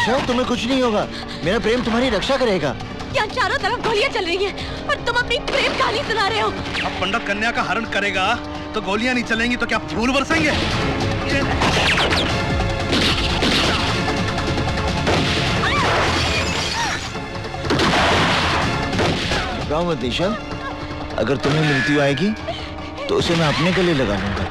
निशा, तुम्हें कुछ नहीं होगा। मेरा प्रेम तुम्हारी रक्षा करेगा। यहाँ चारों तरफ गोलियां चल रही हैं और तुम अपनी प्रेम कहानी सुना रहे हो। अब पंडित कन्या का हरण करेगा तो गोलियां नहीं चलेंगी तो क्या फूल बरसेंगे? घबराओ मत निशा, अगर तुम्हें मृत्यु आएगी तो उसे मैं अपने गले लगा लूंगा।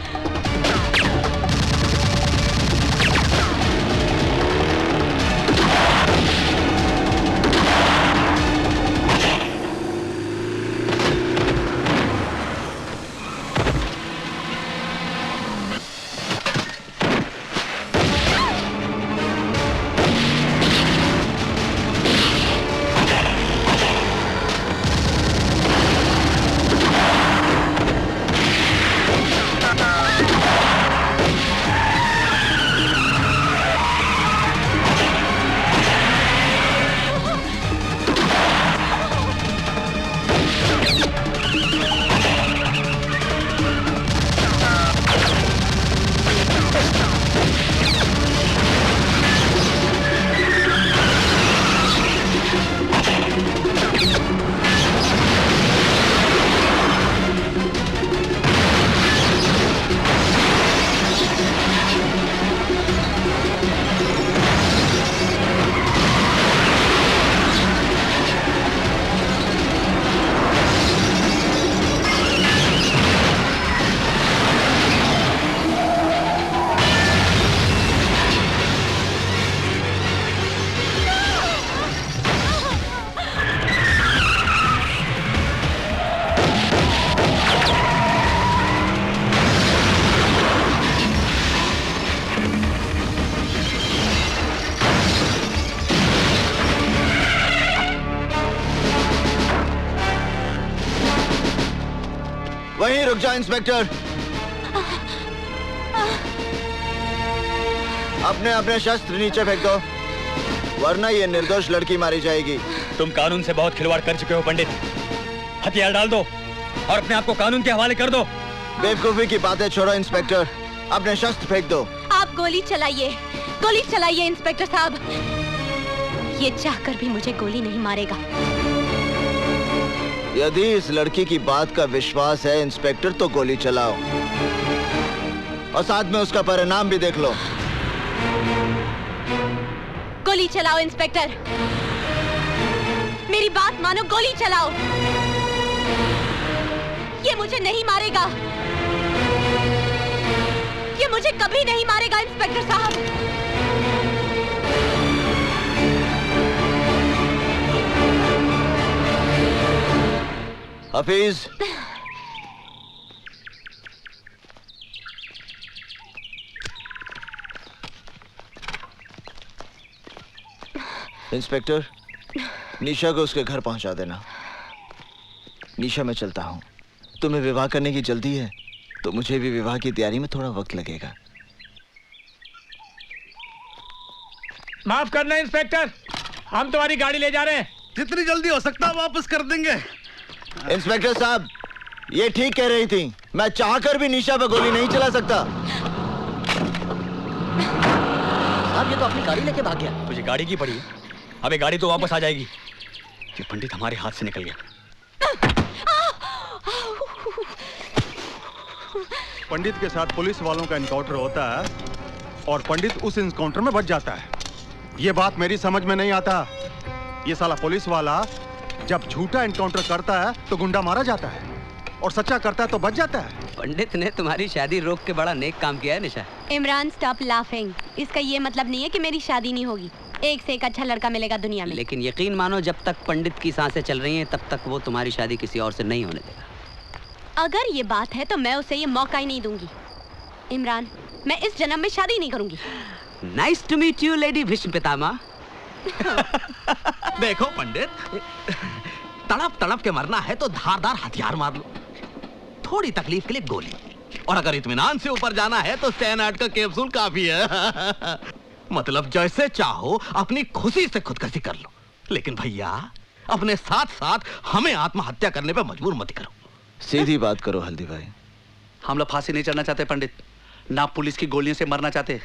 वहीं रुक जाओ इंस्पेक्टर। अपने अपने शस्त्र नीचे फेंक दो, वरना ये निर्दोष लड़की मारी जाएगी। तुम कानून से बहुत खिलवाड़ कर चुके हो पंडित। हथियार डाल दो और अपने आप को कानून के हवाले कर दो। बेवकूफी की बातें छोड़ो इंस्पेक्टर, अपने शस्त्र फेंक दो। आप गोली चलाइए इंस्पेक्टर साहब। ये चाहकर भी मुझे गोली नहीं मारेगा। यदि इस लड़की की बात का विश्वास है इंस्पेक्टर, तो गोली चलाओ और साथ में उसका परिणाम भी देख लो। गोली चलाओ इंस्पेक्टर, मेरी बात मानो, गोली चलाओ। ये मुझे नहीं मारेगा, ये मुझे कभी नहीं मारेगा इंस्पेक्टर साहब। हफीज, इंस्पेक्टर, निशा को उसके घर पहुंचा देना। निशा, मैं चलता हूं। तुम्हें विवाह करने की जल्दी है तो मुझे भी विवाह की तैयारी में थोड़ा वक्त लगेगा। माफ करना इंस्पेक्टर, हम तुम्हारी गाड़ी ले जा रहे हैं। जितनी जल्दी हो सकता वापस कर देंगे। इंस्पेक्टर साहब, ये ठीक कह रही थी, मैं चाहकर भी निशा पर गोली नहीं चला सकता। साहब, ये तो अपनी गाड़ी लेके भाग गया। मुझे गाड़ी की पड़ी है, अबे गाड़ी तो वापस आ जाएगी। ये पंडित हमारे हाथ से निकल गया। पंडित के साथ पुलिस वालों का एनकाउंटर होता है और पंडित उस एनकाउंटर में बच जाता है। ये बात मेरी समझ में नहीं आता। ये साला पुलिस वाला जब झूठा एनकाउंटर करता है तो गुंडा मारा जाता है और सच्चा करता है तो बच जाता है। पंडित ने तुम्हारी शादी रोक के बड़ा नेक काम किया है निशा। Imran, stop laughing. इसका ये मतलब नहीं है कि मेरी शादी नहीं होगी। एक से एक अच्छा लड़का मिलेगा दुनिया में। लेकिन यकीन मानो, जब तक पंडित की सांसें चल रही हैं तब तक वो तुम्हारी शादी किसी और से नहीं होने देगा। अगर ये बात है तो मैं उसे ये मौका ही नहीं दूंगी। इमरान, मैं इस जन्म में शादी नहीं करूंगी। Nice to meet you lady Bhishma Pitamah. देखो पंडित, तड़प तड़प के मरना है तो धारदार हथियार मार लो, थोड़ी तकलीफ के लिए गोली, और अगर इत्मीनान से ऊपर जाना है तो सैनाट का कैप्सूल काफी है। मतलब जैसे चाहो अपनी खुशी से खुदकुशी कर लो, लेकिन भैया अपने साथ साथ हमें आत्महत्या करने पे मजबूर मत करो। सीधी बात करो हल्दी भाई। हम लोग फांसी नहीं चढ़ना चाहते पंडित, ना पुलिस की गोलियों से मरना चाहते।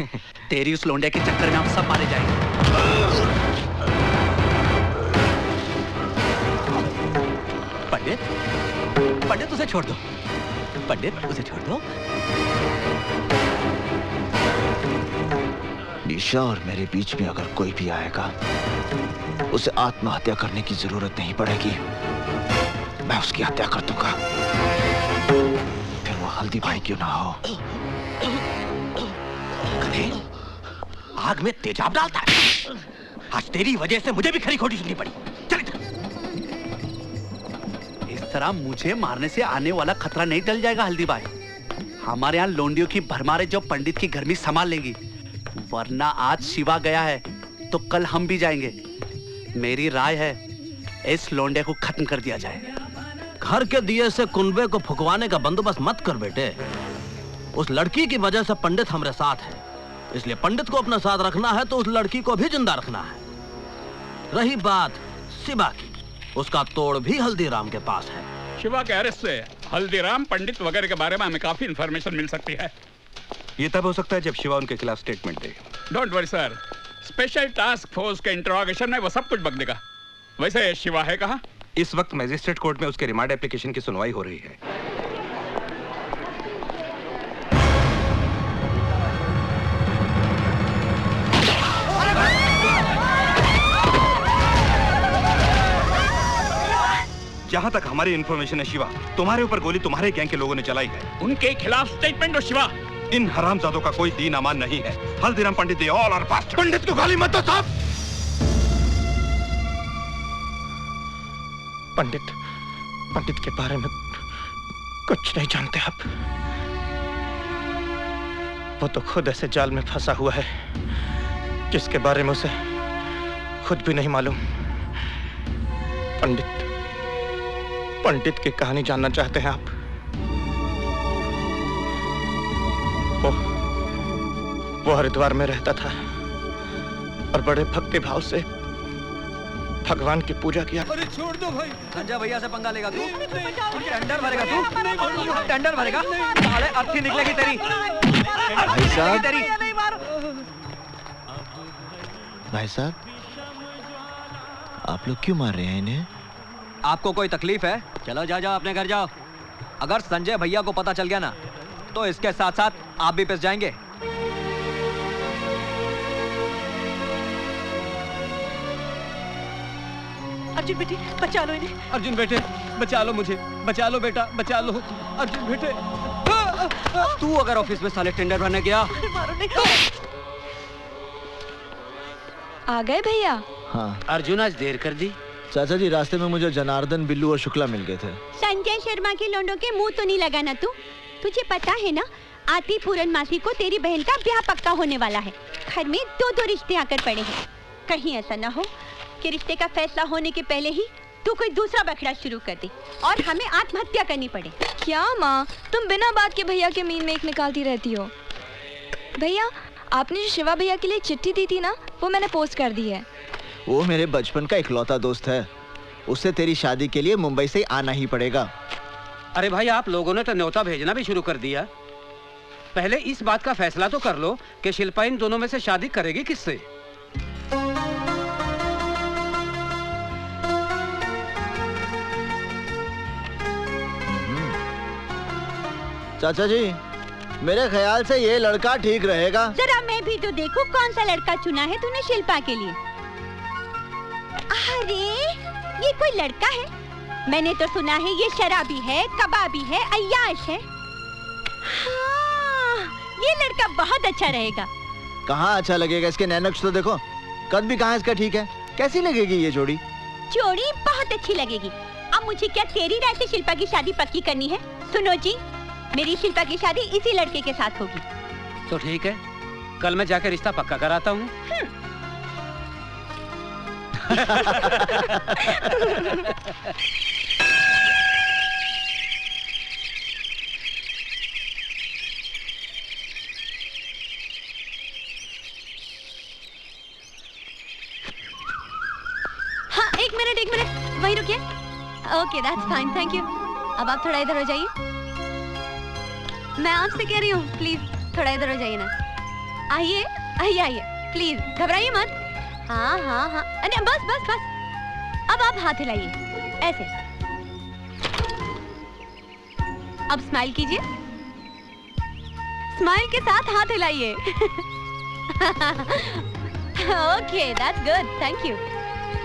तेरी उस लोंडिया के चक्कर में हम सब मारे जाएंगे। उसे छोड़ दो, पंडित उसे छोड़ दो। निशा और मेरे बीच में अगर कोई भी आएगा, उसे आत्महत्या करने की जरूरत नहीं पड़ेगी, मैं उसकी हत्या कर दूंगा, फिर वो हल्दी भाई क्यों ना हो। आग में तेजाब डालता है। आज तेरी वजह से मुझे भी खरी खोटी सुननी पड़ी। चल इधर। इस तरह मुझे मारने से आने वाला खतरा नहीं टल जाएगा हल्दी भाई। हमारे यहाँ लोंडियों की भरमारे जो पंडित की गर्मी संभाल लेंगी, वरना आज शिवा गया है तो कल हम भी जाएंगे। मेरी राय है इस लोंडे को खत्म कर दिया जाए। घर के दिए से कुनबे को फुकवाने का बंदोबस्त मत कर बेटे। उस लड़की की वजह से पंडित हमारे साथ है, इसलिए पंडित को अपना साथ रखना है तो उस लड़की को भी जिंदा रखना है। रही बात शिवा की, उसका तोड़ भी हल्दीराम के पास है। शिवा के अरेस्ट से हल्दीराम, पंडित वगैरह के बारे में हमें काफी इंफॉर्मेशन मिल सकती है। ये तब हो सकता है जब शिवा उनके खिलाफ statement they. Don't worry sir, special task force के इंटरोगेशन में वो सब कुछ बक देगा। वैसे शिवा है कहाँ? इस वक्त मजिस्ट्रेट कोर्ट में उसके रिमांड एप्लीकेशन की सुनवाई हो रही है। जहां तक हमारी इन्फॉर्मेशन है शिवा, तुम्हारे ऊपर गोली तुम्हारे गैंग के लोगों ने चलाई है। उनके खिलाफ स्टेटमेंट दो शिवा। इन हरामजादों का कोई दीन अमान नहीं है। हल्दीराम पंडित दे ऑल आर पास्ट। पंडित को गाली मत दो साहब। पंडित के बारे में कुछ नहीं जानते आप। वो तो खुद ऐसे जाल में फंसा हुआ है जिसके बारे में उसे खुद भी नहीं मालूम। पंडित की कहानी जानना चाहते हैं आप? वो हरिद्वार में रहता था और बड़े भक्ति भाव से भगवान की पूजा किया। अरे छोड़ दो भाई। संजय भैया से पंगा लेगा तू? टेंडर भरेगा तू? टेंडर भरेगा? साले अर्थी निकलेगी तेरी। भाई साहब, आप लोग क्यों मार रहे हैं इन्हें? आपको कोई तकलीफ है? चलो जाओ अपने घर जाओ। अगर संजय भैया को पता चल गया ना, तो इसके साथ साथ आप भी पिस जाएंगे। अर्जुन बेटे, बचा लो इन्हें। अर्जुन बेटे, बचा लो मुझे, बचा लो बेटा, बचा लो। अर्जुन बेटे, तू अगर ऑफिस में साले टेंडर भरने गया। मारो नहीं। आ गए भैया? हाँ। अर्जुन आज देर कर दी। चाचा जी, रास्ते में मुझे जनार्दन, बिल्लू और शुक्ला मिल गए थे। संजय शर्मा के लोंडों के मुंह तो नहीं लगाना तू। तुझे पता है ना, आती पूरन मासी को तेरी बहन का ब्याह पक्का होने वाला है। घर में दो रिश्ते आकर पड़े हैं। कहीं ऐसा ना हो कि रिश्ते का फैसला होने के पहले ही तू कोई दूसरा बखड़ा शुरू कर दे और हमें आत्महत्या करनी पड़े। क्या माँ, तुम बिना बात के भैया के मीन में एक निकालती रहती हो। भैया, आपने जो शिवा भैया के लिए चिट्ठी दी थी ना, वो मैंने पोस्ट कर दी है। वो मेरे बचपन का इकलौता दोस्त है। उससे तेरी शादी के लिए मुंबई से आना ही पड़ेगा। अरे भाई, आप लोगों ने तो न्योता भेजना भी शुरू कर दिया। पहले इस बात का फैसला तो कर लो कि शिल्पा इन दोनों में से शादी करेगी किससे। चाचा जी, मेरे ख्याल से ये लड़का ठीक रहेगा। जरा मैं भी तो देखूं कौन सा लड़का चुना है तूने शिल्पा के लिए। अरे ये कोई लड़का है? मैंने तो सुना है ये शराबी है, कबाबी है, अय्याश है। हाँ, ये लड़का बहुत अच्छा रहेगा। कहाँ अच्छा लगेगा? इसके नैनक्स तो देखो, कद भी कहाँ इसका ठीक है। कैसी लगेगी ये जोड़ी? जोड़ी बहुत अच्छी लगेगी। अब मुझे क्या तेरी राय से शिल्पा की शादी पक्की करनी है? सुनो जी, मेरी शिल्पा की शादी इसी लड़के के साथ होगी। तो ठीक है, कल मैं जाकर रिश्ता पक्का कराता हूँ। हाँ, एक मिनट, वहीं रुकिए। Okay, that's fine, thank you. अब आप थोड़ा इधर हो जाइए। मैं आपसे कह रही हूँ, प्लीज थोड़ा इधर हो जाइए ना। आइए, प्लीज घबराइए मत। हाँ, अरे बस। अब आप हाथ हिलाइए ऐसे। अब स्माइल कीजिए, स्माइल के साथ हाथ हिलाइए। Okay, that's good, thank you.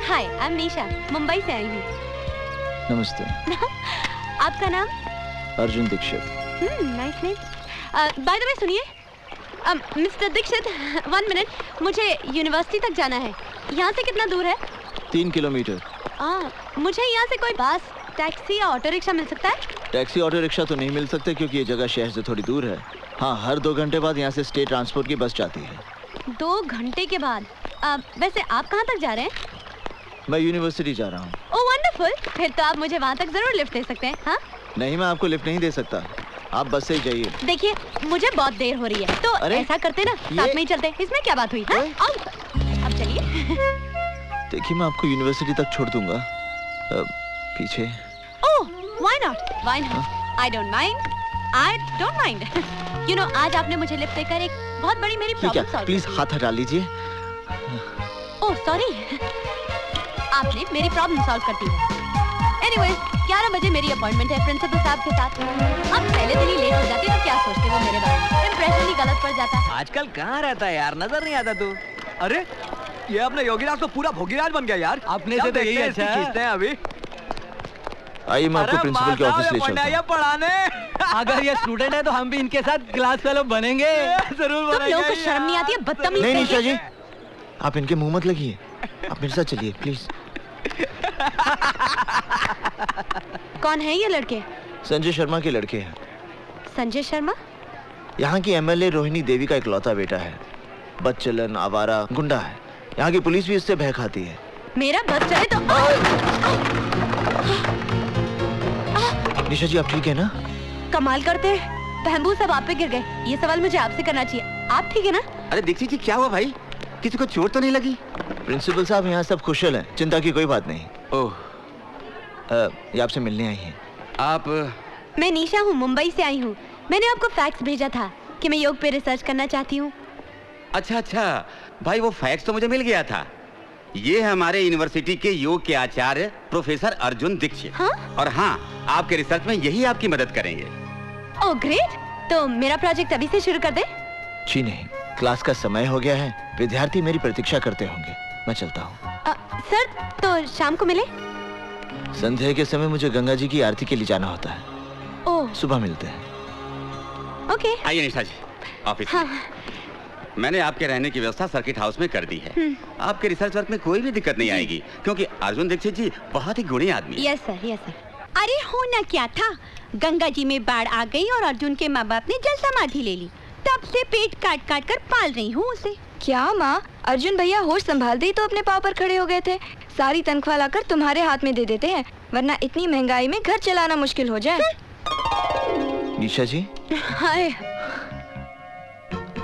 Hi, I am Nisha, Mumbai से आई हूँ। नमस्ते। आपका नाम? Arjun Dikshit. Nice name. By the way सुनिए, मिस्टर दीक्षित, 1 मिनट, मुझे यूनिवर्सिटी तक जाना है। यहाँ से कितना दूर है? 3 किलोमीटर। मुझे यहाँ से कोई बस, टैक्सी या ऑटो रिक्शा मिल सकता है? टैक्सी ऑटो रिक्शा तो नहीं मिल सकते क्योंकि ये जगह शहर से थोड़ी दूर है। हाँ, हर 2 घंटे बाद यहाँ से स्टेट ट्रांसपोर्ट की बस जाती है। 2 घंटे के बाद? वैसे आप कहाँ तक जा रहे हैं? मैं यूनिवर्सिटी जा रहा हूँ। ओह वंडरफुल, फिर तो आप मुझे वहाँ तक जरूर लिफ्ट दे सकते हैं। हाँ? नहीं, मैं आपको लिफ्ट नहीं दे सकता, आप बस से ही जाइए। देखिए, मुझे बहुत देर हो रही है, तो ऐसा करते ना, साथ में ही चलते। इसमें क्या बात हुई? हाँ? आओ, अब चलिए। देखिए, मैं आपको यूनिवर्सिटी तक छोड़ दूंगा। पीछे। ओह, why not? Why not? I don't mind. I don't mind. You know, आज आपने मुझे लिफ्ट देकर एक बहुत बड़ी मेरी प्रॉब्लम सॉल्व। प्लीज हाथ हटा लीजिए। ओह सॉरी, आपने मेरी प्रॉब्लम सॉल्व कर दी है। Anyways, 11 बजे मेरी अपॉइंटमेंट है प्रिंसिपल साहब के साथ। अब पहले दिन ही लेट हो जाती तो क्या सोचते वो मेरे बारे में? इंप्रेशन ही गलत पड़ जाता। आजकल कहाँ रहता है यार, नजर नहीं आता तू। अरे ये अपने योगीराज तो पूरा भोगीराज बन गया यार। अपने से तो यही अच्छा है। खींचते हैं अभी। आइए, मैं आपको प्रिंसिपल के ऑफिस ले चलता हूं। पढ़ाने। अगर ये स्टूडेंट है तो हम भी इनके साथ क्लास फेलो बनेंगे। जरूर बनेंगे। तुम लोगों को शर्म नहीं आती है? बदतमीज। नहीं निशा जी, आप इनके मुंह मत लगिए, आप मेरे साथ चलिए प्लीज। कौन है ये लड़के? संजय शर्मा के लड़के हैं। संजय शर्मा? यहाँ की एमएलए रोहिणी देवी का इकलौता बेटा है। बदचलन, आवारा, गुंडा है। यहाँ की पुलिस भी इससे भय खाती है। मेरा बस चले तो निशा जी, आप ठीक है ना? कमाल करते हैं, बहबू सब आप पे गिर गए। ये सवाल मुझे आपसे करना चाहिए। आप ठीक है ना? अरे दीक्षित जी, क्या हुआ भाई? किसी को चोट तो नहीं लगी? प्रिंसिपल साहब, यहाँ सब कुशल हैं, चिंता की कोई बात नहीं। ओह, ये आपसे मिलने आई हैं। आप? मैं निशा हूँ, मुंबई से आई हूँ। मैंने आपको फैक्स भेजा था कि मैं योग पे रिसर्च करना चाहती हूँ। अच्छा भाई, वो फैक्स तो मुझे मिल गया था। ये हमारे यूनिवर्सिटी के योग के आचार्य प्रोफेसर अर्जुन दीक्षित। हाँ? और हाँ, आपके रिसर्च में यही आपकी मदद करेंगे। ओह ग्रेट, तो मेरा प्रोजेक्ट अभी से शुरू कर दे? जी नहीं, क्लास का समय हो गया है, विद्यार्थी मेरी प्रतीक्षा करते होंगे। मैं चलता हूँ। सर, तो शाम को मिले? संध्या के समय मुझे गंगा जी की आरती के लिए जाना होता है। ओह, सुबह मिलते हैं। ओके। आइए निशा जी, ऑफिस। हाँ। मैंने आपके रहने की व्यवस्था सर्किट हाउस में कर दी है। आपके रिसर्च वर्क में कोई भी दिक्कत नहीं आएगी, क्योंकि अर्जुन दीक्षित जी बहुत ही गुणी आदमी है। Yes sir, yes sir. अरे होना क्या था, गंगा जी में बाढ़ आ गई और अर्जुन के माँ बाप ने जल समाधि ले ली। तब से पेट काट काट कर पाल रही हूँ उसे। क्या माँ, अर्जुन भैया होश संभालते ही तो अपने पाँव पर खड़े हो गए थे। सारी तनख्वाह लाकर तुम्हारे हाथ में दे देते हैं, वरना इतनी महंगाई में घर चलाना मुश्किल हो जाए। निशा जी, हाय,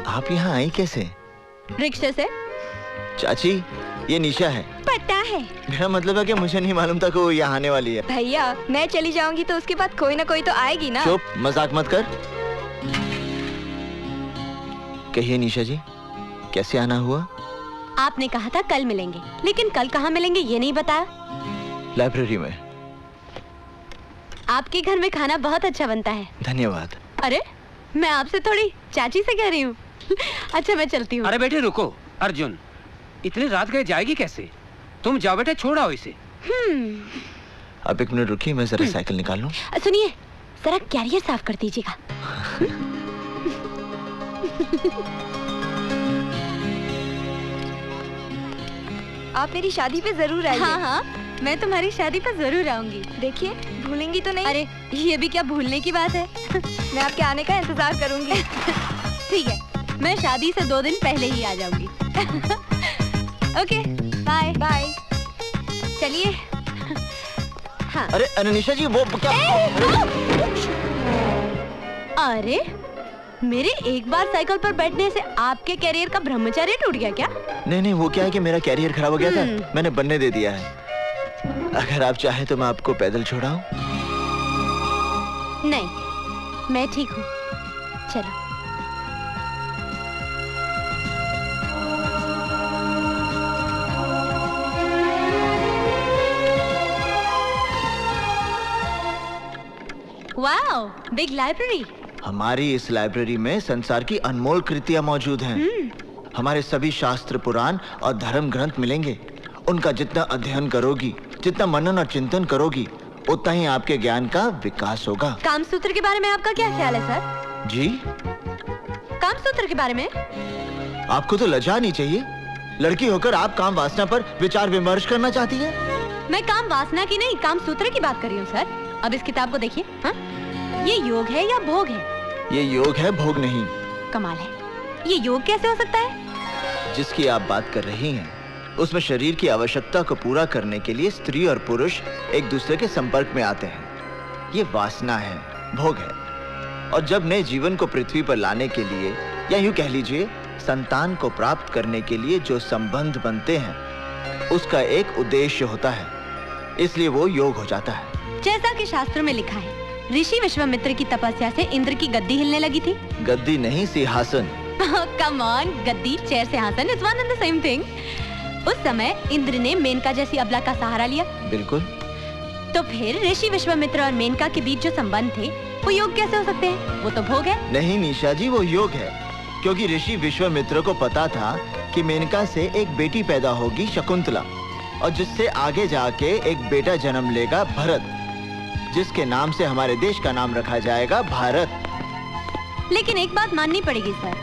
आप यहाँ आई कैसे? रिक्शे से। चाची, ये निशा है। पता है। मेरा मतलब है कि मुझे नहीं मालूम था कि वो यहाँ आने वाली है। भैया, मैं चली जाऊंगी तो उसके बाद कोई ना कोई तो आएगी ना। चुप, मजाक मत कर। कहिए निशा जी, कैसे आना हुआ? आपने कहा था कल मिलेंगे, लेकिन कल कहाँ मिलेंगे ये नहीं बताया। लाइब्रेरी में। आपके घर में खाना बहुत अच्छा बनता है। धन्यवाद। अरे, मैं आपसे थोड़ी चाची से कह रही हूँ। अच्छा, मैं चलती हूँ। अरे बेटे रुको, अर्जुन, इतनी रात गए जाएगी कैसे? तुम जाओ बेटे, छोड़ आओ इसे। आप 1 मिनट रुकिए, मैं जरा साइकिल निकाल लूं। सुनिए, जरा कैरियर साफ कर दीजिएगा। आप मेरी शादी पे जरूर आइए। हाँ हाँ, मैं तुम्हारी शादी पर जरूर आऊंगी। देखिए, भूलेंगी तो नहीं? अरे, ये भी क्या भूलने की बात है। मैं आपके आने का इंतजार करूंगी। ठीक है, मैं शादी से 2 दिन पहले ही आ जाऊंगी। Okay, bye bye. चलिए। हाँ। अरे निशा जी, वो क्या? अरे, मेरे एक बार साइकिल पर बैठने से आपके कैरियर का ब्रह्मचर्य टूट गया क्या? नहीं, वो क्या है कि मेरा कैरियर खराब हो गया था, मैंने बनने दे दिया है। अगर आप चाहें तो मैं आपको पैदल छोड़ाऊं? नहीं, मैं ठीक हूँ, चलो। Wow, big library. हमारी इस लाइब्रेरी में संसार की अनमोल कृतियां मौजूद हैं। हमारे सभी शास्त्र, पुराण और धर्म ग्रंथ मिलेंगे। उनका जितना अध्ययन करोगी, जितना मनन और चिंतन करोगी, उतना ही आपके ज्ञान का विकास होगा। कामसूत्र के बारे में आपका क्या ख्याल है सर? जी, कामसूत्र के बारे में? आपको तो लज्जा नहीं चाहिए। लड़की होकर आप काम वासना पर विचार विमर्श करना चाहती हैं? मैं काम वासना की नहीं, कामसूत्र की बात कर रही हूँ सर। अब इस किताब को देखिए। हाँ? ये योग है या भोग है? ये योग है, भोग नहीं। कमाल है, ये योग कैसे हो सकता है? जिसकी आप बात कर रही हैं, उसमें शरीर की आवश्यकता को पूरा करने के लिए स्त्री और पुरुष एक दूसरे के संपर्क में आते हैं। ये वासना है, भोग है। और जब नए जीवन को पृथ्वी पर लाने के लिए, या यूं कह लीजिए संतान को प्राप्त करने के लिए जो संबंध बनते हैं, उसका एक उद्देश्य होता है, इसलिए वो योग हो जाता है। जैसा कि शास्त्रों में लिखा है, ऋषि विश्वामित्र की तपस्या से इंद्र की गद्दी हिलने लगी थी। गद्दी नहीं, सिंहासन। कम ऑन, गद्दी, चेयर, सिंहासन is one and the same thing. उस समय इंद्र ने मेनका जैसी अबला का सहारा लिया। बिल्कुल। तो फिर ऋषि विश्वामित्र और मेनका के बीच जो संबंध थे, वो योग कैसे हो सकते हैं? वो तो भोग है। नहीं निशा जी, वो योग है, क्योंकि ऋषि विश्वामित्र को पता था कि मेनका से एक बेटी पैदा होगी, शकुंतला, और जिससे आगे जाके एक बेटा जन्म लेगा, भरत, जिसके नाम से हमारे देश का नाम रखा जाएगा भारत। लेकिन एक बात माननी पड़ेगी सर,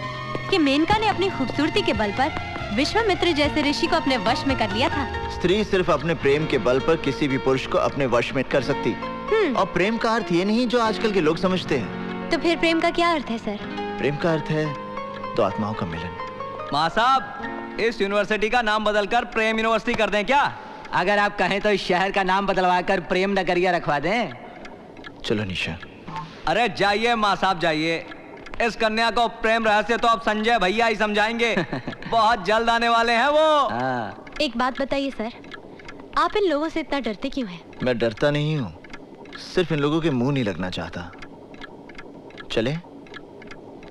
कि मेनका ने अपनी खूबसूरती के बल पर विश्वामित्र जैसे ऋषि को अपने वश में कर लिया था। स्त्री सिर्फ अपने प्रेम के बल पर किसी भी पुरुष को अपने वश में कर सकती। और प्रेम का अर्थ ये नहीं जो आजकल के लोग समझते हैं। तो फिर प्रेम का क्या अर्थ है सर? प्रेम का अर्थ है दो आत्माओं का मिलन। माँ साहब, इस यूनिवर्सिटी का नाम बदलकर प्रेम यूनिवर्सिटी कर दें क्या? अगर आप कहें तो इस शहर का नाम बदलवाकर प्रेम नगरिया रखवा दें। चलो निशा। अरे जाइए माँ साहब, जाइए। इस कन्या को प्रेम रहस्य तो अब संजय भैया ही समझाएंगे। बहुत जल्द आने वाले हैं वो। एक बात बताइए सर, आप इन लोगों से इतना डरते क्यों हैं? मैं डरता नहीं हूँ, सिर्फ इन लोगों के मुंह नहीं लगना चाहता। चले?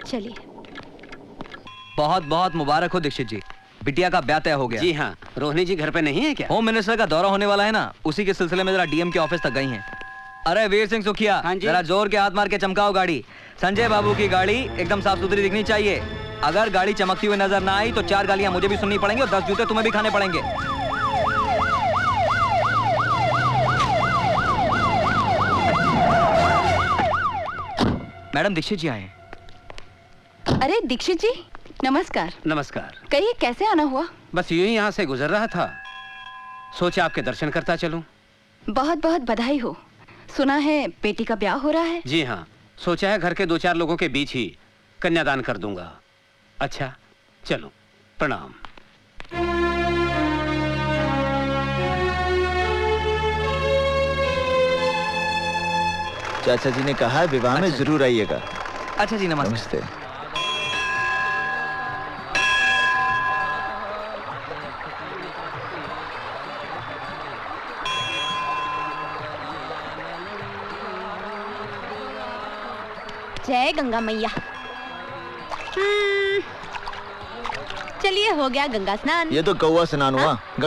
चलिए। बहुत बहुत मुबारक हो दीक्षित जी, बिटिया का ब्याह तय हो गया। जी हाँ। रोहिणी जी घर पे नहीं है क्या? होम मिनिस्टर का दौरा होने वाला है ना, उसी के सिलसिले में जरा डीएम के ऑफिस तक गई हैं। अरे वीर सिंह सुखिया, जरा जोर के हाथ मार के चमकाओ गाड़ी। संजय बाबू की गाड़ी एकदम साफ सुथरी दिखनी चाहिए। अगर गाड़ी चमकती हुई नजर ना आई तो 4 गालियां मुझे भी सुननी पड़ेंगी और 10 जूते तुम्हें भी खाने पड़ेंगे। मैडम दीक्षित जी आए। अरे दीक्षित जी, नमस्कार। नमस्कार। कहिए कैसे आना हुआ? बस यूं ही यहाँ से गुजर रहा था, सोचा आपके दर्शन करता चलूं। बहुत बहुत बधाई हो। सुना है बेटी का ब्याह हो रहा है? जी हाँ, सोचा है घर के 2-4 लोगों के बीच ही कन्यादान कर दूंगा। अच्छा चलो, प्रणाम। चाचा जी ने कहा विवाह में जरूर आइएगा। अच्छा जी, नमस्ते। नमस्ते। जय गंगा मैया। चलिए, हो गया गंगा स्नान। ये तो कौवा स्नान हुआ।